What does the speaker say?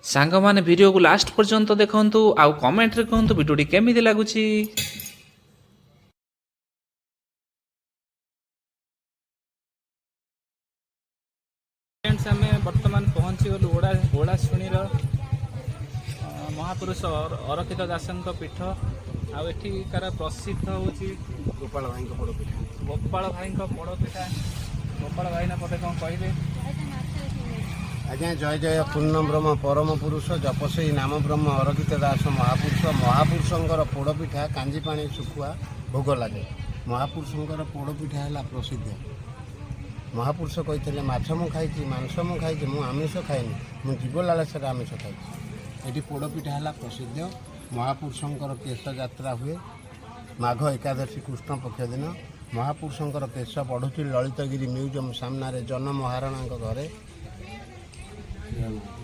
सांग माने वीडियो को लास्ट पर्यंत देखंतु आउ कमेंट रे कहंतु वीडियोटी केमिति लागुची। फ्रेंड्स आम बर्तमान पहुँची गलु ओडाशुणी महापुरुष अरखित दासन पीठ आठिकार प्रसिद्ध हूँ गोपाल भाई पोड़पिठा। गोपाल भाई पोड़पिठा। गोपाल भाई ना पते कौन कहे? आज्ञा जय जय पूर्ण ब्रह्म परम पुरुष जपसई नाम ब्रह्म अरखित दास महापुरुष महापुरुषंकर पोड़पिठा कांजी पानी सुखुआ भोग लगे। महापुरुषंकर पोड़पिठा है प्रसिद्ध। महापुरुष कहते माछ मु खाई मांस मु खाई मु आमिष खाइनि मु जीव लालसा आमिष खाई। ये पोड़पिठा है प्रसिद्ध। महापुरुषंकर केश यात्रा हुए माघ एकादशी कृष्ण पक्ष दिन। महापुरुषंकर केश बढ़ुची ललितगिरी म्यूजियम सामने जन महाराणा घरे।